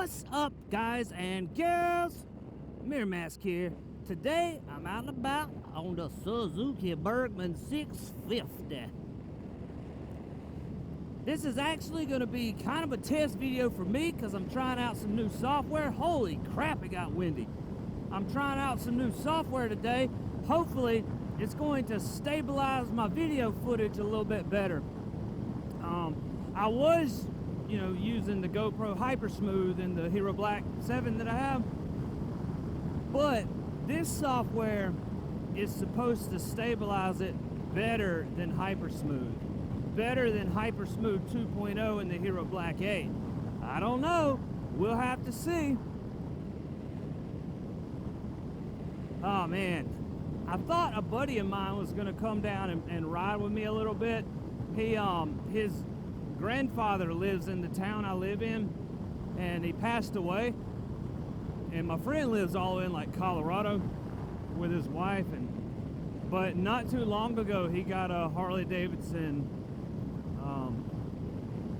What's up, guys and girls? Mirror Mask here. Today I'm out and about on the Suzuki Bergman 650. This is actually going to be kind of a test video for me because I'm trying out some new software. Holy crap, it got windy. I'm trying out some new software today. Hopefully it's going to stabilize my video footage a little bit better. I was using the GoPro hypersmooth and the Hero Black 7 that I have, but this software is supposed to stabilize it better than hypersmooth, better than hypersmooth 2.0 and the Hero Black 8. I don't know, we'll have to see. Oh man, I thought a buddy of mine was going to come down and ride with me a little bit. His grandfather lives in the town I live in, and he passed away. And my friend lives all in like Colorado with his wife, but not too long ago he got a Harley Davidson.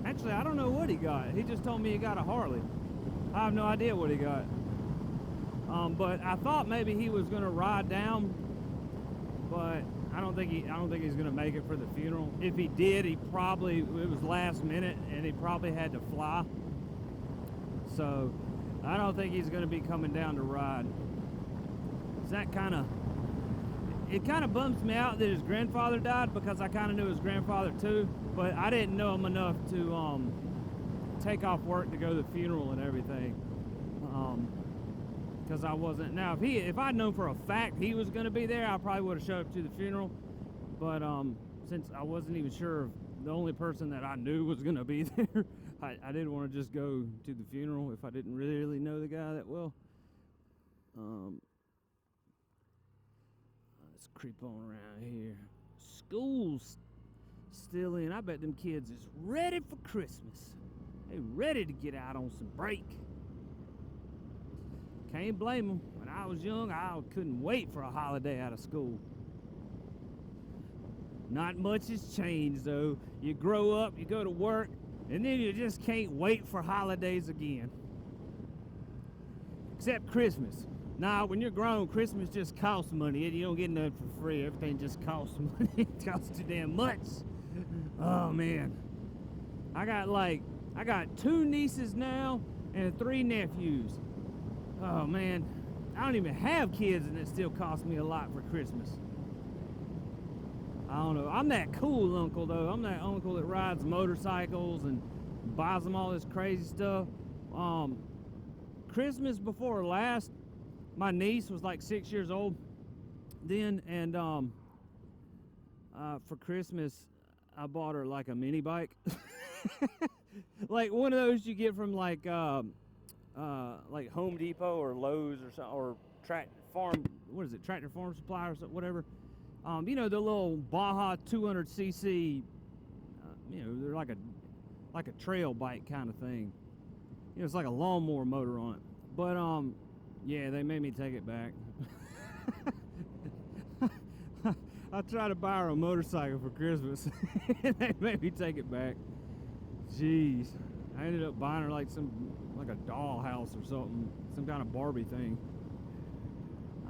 Actually, I don't know what he got. He just told me he got a Harley. I have no idea what he got. But I thought maybe he was going to ride down, but I don't think he's going to make it for the funeral. If he did, it was last minute and he probably had to fly. So I don't think he's going to be coming down to ride. It kind of bums me out that his grandfather died, because I kind of knew his grandfather too, but I didn't know him enough to take off work to go to the funeral and everything. Because I wasn't. Now, if I'd known for a fact he was going to be there, I probably would have showed up to the funeral. But since I wasn't even sure if the only person that I knew was going to be there, I didn't want to just go to the funeral if I didn't really know the guy that well. Let's creep on around here. School's still in. I bet them kids is ready for Christmas. They ready to get out on some break. Can't blame them. When I was young, I couldn't wait for a holiday out of school. Not much has changed though. You grow up, you go to work, and then you just can't wait for holidays again. Except Christmas. Nah, when you're grown, Christmas just costs money. You don't get nothing for free. Everything just costs money. It costs too damn much. Oh man. I got 2 nieces now and 3 nephews. Oh man, I don't even have kids and it still costs me a lot for Christmas. I don't know. I'm that cool uncle though. I'm that uncle that rides motorcycles and buys them all this crazy stuff. Christmas before last, my niece was like 6 years old then, and for Christmas I bought her like a mini bike. Like one of those you get from like Home Depot or Lowe's or something, or Tractor Farm Supply or something, whatever. The little Baja 200cc. They're like a trail bike kind of thing. It's like a lawnmower motor on it. But yeah, they made me take it back. I tried to buy her a motorcycle for Christmas, and they made me take it back. Jeez. I ended up buying her like a dollhouse or something, some kind of Barbie thing.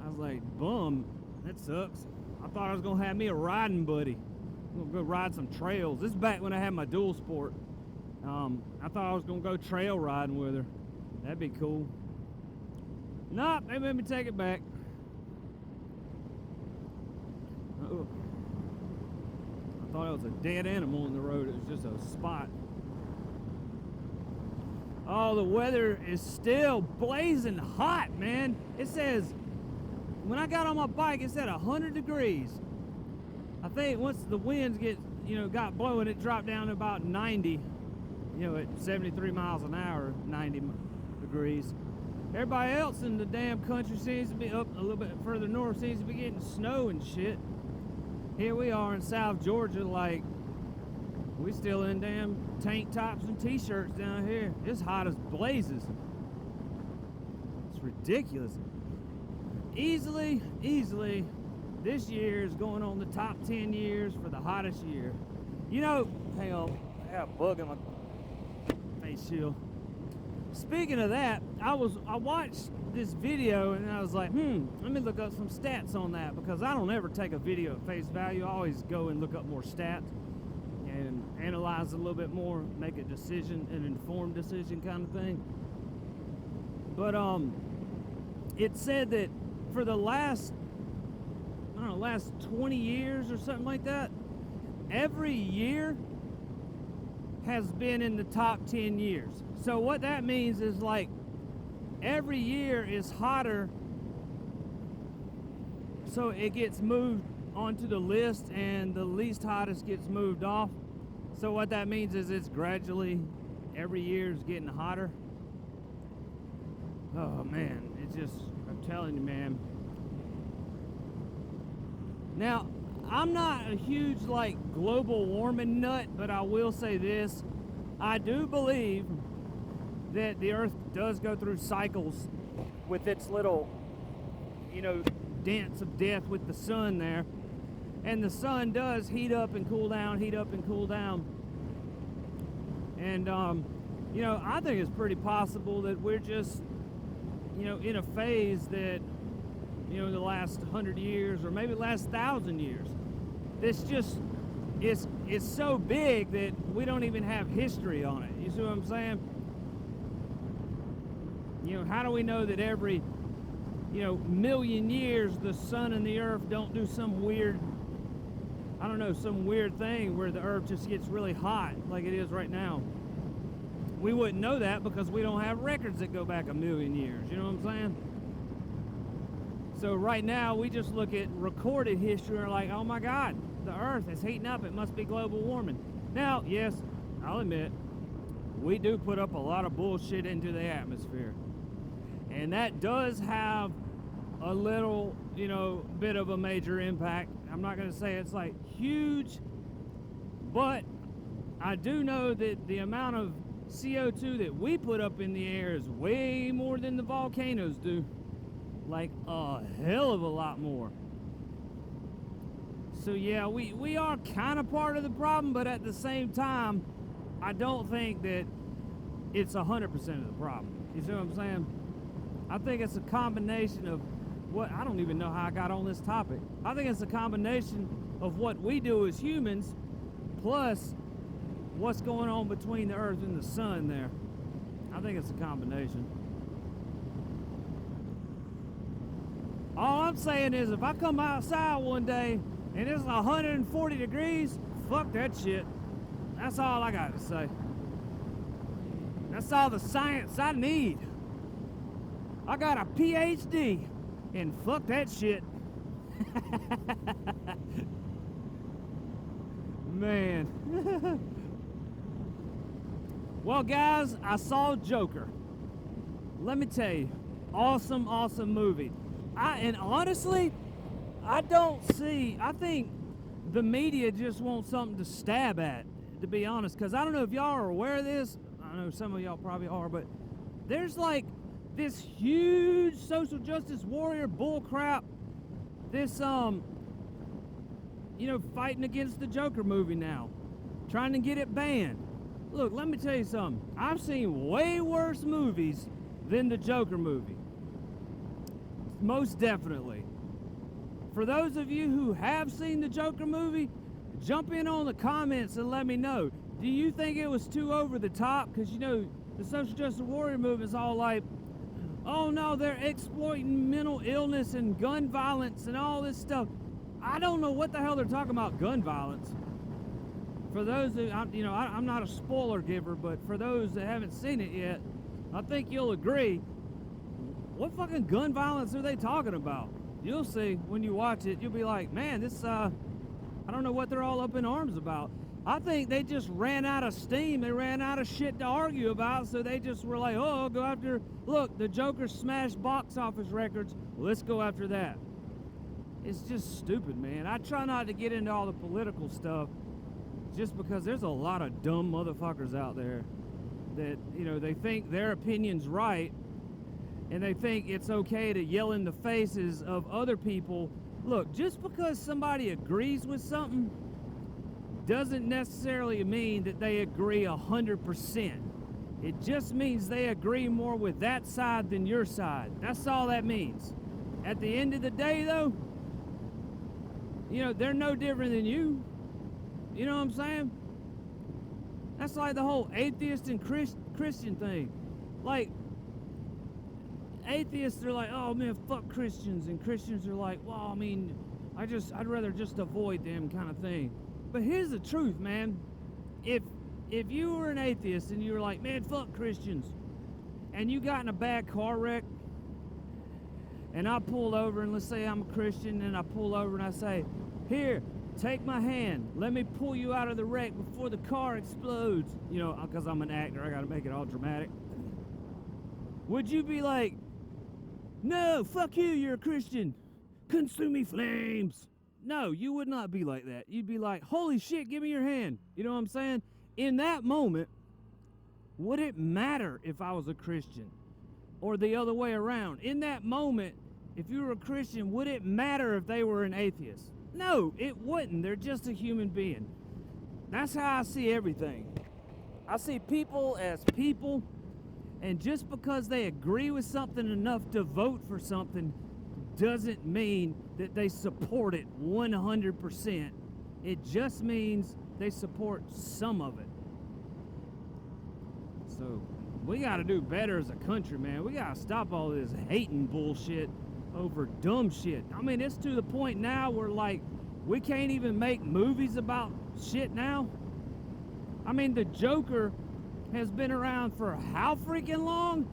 I was like, bum, that sucks. I thought I was gonna have me a riding buddy. I'm gonna go ride some trails. This is back when I had my dual sport. I thought I was gonna go trail riding with her. That'd be cool. Nope, they made me take it back. Uh-oh. I thought it was a dead animal in the road. It was just a spot. Oh, the weather is still blazing hot, man. It says, when I got on my bike, it said 100 degrees. I think once the winds got blowing, it dropped down to about 90, at 73 miles an hour, 90 degrees. Everybody else in the damn country seems to be up a little bit further north, seems to be getting snow and shit. Here we are in South Georgia, like, we still in damn tank tops and t-shirts down here. It's hot as blazes. It's ridiculous. Easily, this year is going on the top 10 years for the hottest year. Hang on, I got a bug in my face shield. speaking of that, I watched this video and I was like, let me look up some stats on that, because I don't ever take a video at face value. I always go and look up more stats and analyze a little bit more, make a decision, an informed decision kind of thing. But it said that for the last 20 years or something like that, every year has been in the top 10 years. So what that means is, like, every year is hotter, so it gets moved onto the list and the least hottest gets moved off. So what that means is it's gradually, every year is getting hotter. Oh man, it's just, I'm telling you, man. Now, I'm not a huge, like, global warming nut, but I will say this. I do believe that the Earth does go through cycles with its little, dance of death with the sun there. And the sun does heat up and cool down, heat up and cool down. And, I think it's pretty possible that we're just, in a phase that, the last 100 years or maybe the last 1,000 years, this just is so big that we don't even have history on it. You see what I'm saying? How do we know that every, million years the sun and the earth don't do some weird, some weird thing where the earth just gets really hot like it is right now? We wouldn't know that because we don't have records that go back a million years. You know what I'm saying? So right now we just look at recorded history and are like, oh my God, the earth is heating up. It must be global warming. Now, yes, I'll admit, we do put up a lot of bullshit into the atmosphere. And that does have a little, bit of a major impact. I'm not going to say it's like huge, but I do know that the amount of CO2 that we put up in the air is way more than the volcanoes do. Like a hell of a lot more. So yeah, we are kind of part of the problem, but at the same time, I don't think that it's 100% of the problem. You see what I'm saying? I think it's a combination of I don't even know how I got on this topic. I think it's a combination of what we do as humans, plus what's going on between the earth and the sun there. I think it's a combination. All I'm saying is, if I come outside one day and it's 140 degrees, fuck that shit. That's all I got to say. That's all the science I need. I got a PhD in fuck that shit. Man. Well, guys, I saw Joker. Let me tell you, awesome movie. And honestly, I think the media just wants something to stab at, to be honest, because I don't know if y'all are aware of this. I know some of y'all probably are, but there's like this huge social justice warrior bullcrap, this, fighting against the Joker movie now, trying to get it banned. Look, let me tell you something. I've seen way worse movies than the Joker movie. Most definitely. For those of you who have seen the Joker movie, jump in on the comments and let me know. Do you think it was too over the top? Because, the social justice warrior movement is all like, oh no, they're exploiting mental illness and gun violence and all this stuff. I don't know what the hell they're talking about gun violence. For those who, I'm not a spoiler giver, but for those that haven't seen it yet, I think you'll agree. What fucking gun violence are they talking about? You'll see when you watch it. You'll be like, man, this, I don't know what they're all up in arms about. I think they just ran out of steam. They ran out of shit to argue about, so they just were like, oh, go after, look, the Joker smashed box office records. Let's go after that. It's just stupid, man. I try not to get into all the political stuff just because there's a lot of dumb motherfuckers out there that, they think their opinion's right, and they think it's okay to yell in the faces of other people. Look, just because somebody agrees with something doesn't necessarily mean that they agree 100%. It just means they agree more with that side than your side. That's all that means. At the end of the day, though, you know, they're no different than you. You know what I'm saying? That's like the whole atheist and Christian thing. Like, atheists are like, oh man, fuck Christians, and Christians are like, well, I mean, I'd rather just avoid them, kind of thing. But here's the truth, man. If you were an atheist and you were like, man, fuck Christians, and you got in a bad car wreck, and I pulled over, and let's say I'm a Christian, and I pull over and I say, here, take my hand, let me pull you out of the wreck before the car explodes, you know, because I'm an actor, I gotta make it all dramatic. Would you be like, no, fuck you, you're a Christian, consume me flames? No, you would not be like that. You'd be like, holy shit, give me your hand. You know what I'm saying? In that moment, would it matter if I was a Christian or the other way around? In that moment, if you were a Christian, would it matter if they were an atheist? No, it wouldn't. They're just a human being. That's how I see everything. I see people as people, and just because they agree with something enough to vote for something doesn't mean that they support it 100%. It just means they support some of it. So we got to do better as a country, man. We got to stop all this hating bullshit over dumb shit. I mean, it's to the point now where, like, we can't even make movies about shit now. I mean, the Joker has been around for how freaking long?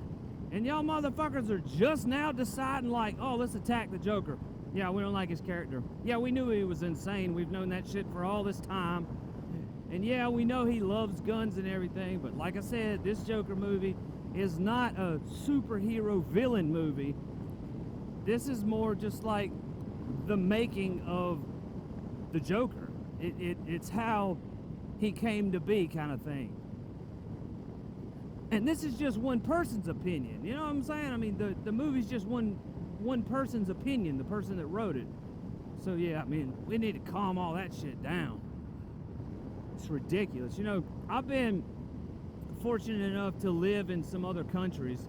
And y'all motherfuckers are just now deciding, like, oh, let's attack the Joker. Yeah, we don't like his character. Yeah, we knew he was insane. We've known that shit for all this time. And yeah, we know he loves guns and everything, but like I said, this Joker movie is not a superhero villain movie. This is more just like the making of the Joker. It's how he came to be, kind of thing. And this is just one person's opinion. You know what I'm saying? I mean, the movie's just one person's opinion, the person that wrote it. So yeah, I mean, we need to calm all that shit down. It's ridiculous. You know, I've been fortunate enough to live in some other countries,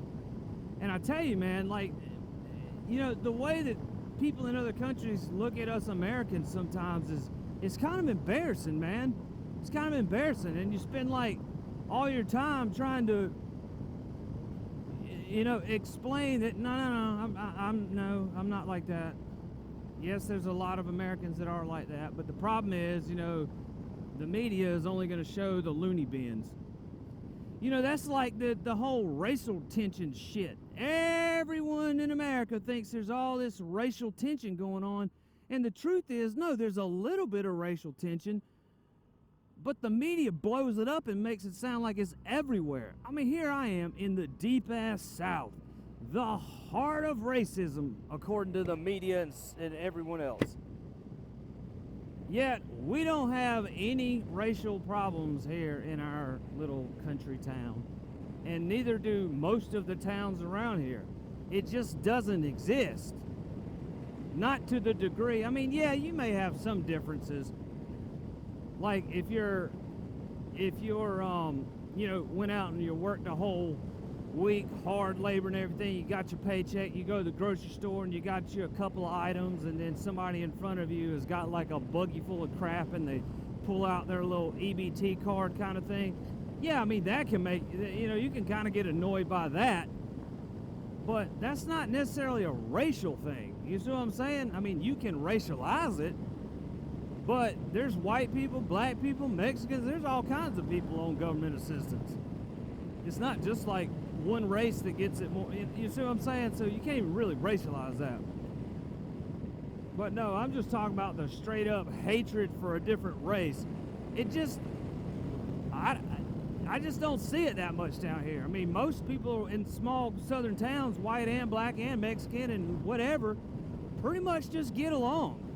and I tell you, man, like, you know, the way that people in other countries look at us Americans sometimes is kind of embarrassing, man. It's kind of embarrassing, and you spend like all your time trying to, you know, explain that no, I'm not like that. Yes, there's a lot of Americans that are like that, but the problem is, you know, the media is only going to show the loony bins. You know, that's like the whole racial tension shit. Everyone in America thinks there's all this racial tension going on, and the truth is, no, there's a little bit of racial tension, but the media blows it up and makes it sound like it's everywhere. I mean, here I am in the deep-ass South, the heart of racism, according to the media and everyone else. Yet, we don't have any racial problems here in our little country town. And neither do most of the towns around here. It just doesn't exist. Not to the degree, I mean, yeah, you may have some differences. Like if you're you know, went out and you worked a whole week, hard labor and everything, you got your paycheck, you go to the grocery store and you got you a couple of items, and then somebody in front of you has got like a buggy full of crap and they pull out their little EBT card kind of thing. Yeah, I mean, that can make, you know, you can kind of get annoyed by that, but that's not necessarily a racial thing. You see what I'm saying? I mean, you can racialize it, but there's white people, black people, Mexicans, there's all kinds of people on government assistance. It's not just like one race that gets it more, you see what I'm saying? So you can't even really racialize that. But no, I'm just talking about the straight up hatred for a different race. It just, I just don't see it that much down here. I mean, most people in small southern towns, white and black and Mexican and whatever, pretty much just get along.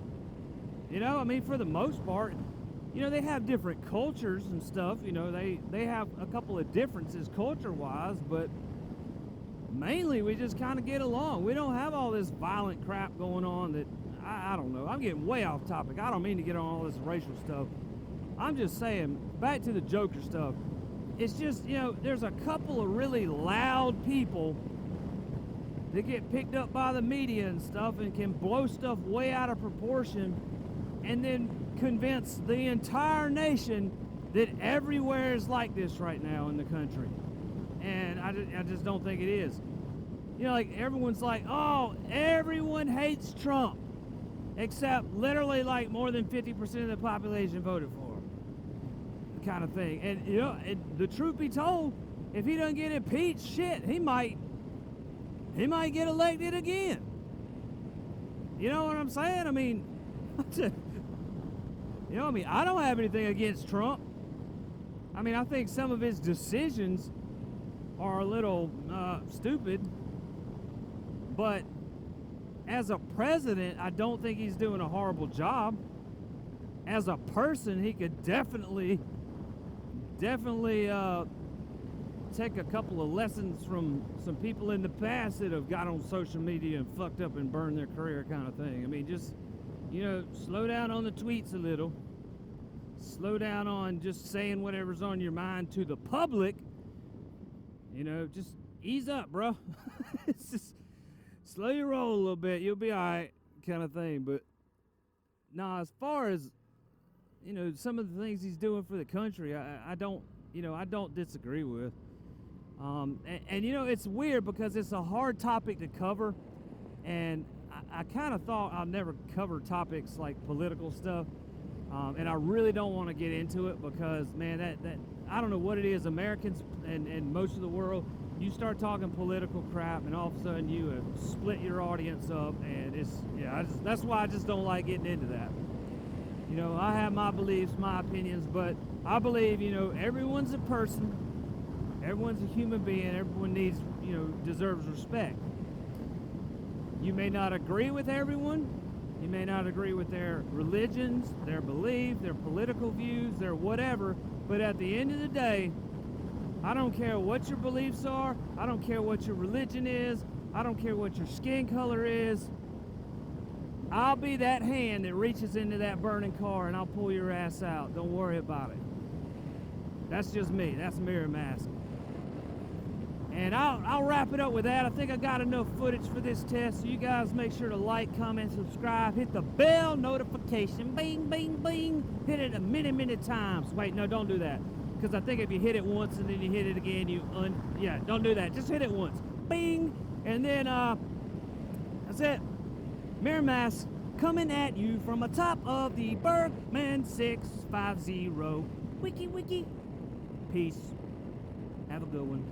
You know, I mean, for the most part, you know, they have different cultures and stuff. You know, they have a couple of differences culture-wise, but mainly we just kind of get along. We don't have all this violent crap going on that, I don't know. I'm getting way off topic. I don't mean to get on all this racial stuff. I'm just saying, back to the Joker stuff. it's just, you know, there's a couple of really loud people that get picked up by the media and stuff and can blow stuff way out of proportion and then convince the entire nation that everywhere is like this right now in the country. And I just don't think it is. You know, like everyone's like, oh, everyone hates Trump, except literally like more than 50% of the population voted for him, kind of thing. And you know, the truth be told, if he doesn't get impeached, shit, he might get elected again. You know what I'm saying? I mean, you know, I mean, I don't have anything against Trump. I mean, I think some of his decisions are a little stupid, but as a president, I don't think he's doing a horrible job. As a person, he could definitely take a couple of lessons from some people in the past that have got on social media and fucked up and burned their career, kind of thing. I mean, just, you know, slow down on the tweets a little. Slow down on just saying whatever's on your mind to the public. You know, just ease up, bro. It's just slow your roll a little bit. You'll be all right, kind of thing. But nah, as far as, you know, some of the things he's doing for the country, I don't disagree with. And you know, it's weird because it's a hard topic to cover, and I kind of thought I'll never cover topics like political stuff. And I really don't want to get into it because, man, that I don't know what it is. Americans and most of the world, you start talking political crap, and all of a sudden you have split your audience up, and that's why I just don't like getting into that. You know, I have my beliefs, my opinions, but I believe, you know, everyone's a person, everyone's a human being, everyone needs, you know, deserves respect. You may not agree with everyone. You may not agree with their religions, their beliefs, their political views, their whatever, but at the end of the day, I don't care what your beliefs are, I don't care what your religion is, I don't care what your skin color is. I'll be that hand that reaches into that burning car and I'll pull your ass out. Don't worry about it. That's just me. That's Mirror Mask. And I'll wrap it up with that. I think I got enough footage for this test, so you guys make sure to like, comment, subscribe, hit the bell notification, bing, bing, bing. Hit it many times. Wait, no, don't do that. Because I think if you hit it once and then you hit it again, don't do that. Just hit it once. Bing. And then, that's it. Mirror Mask coming at you from atop of the Bergman 650. Wiki. Peace. Have a good one.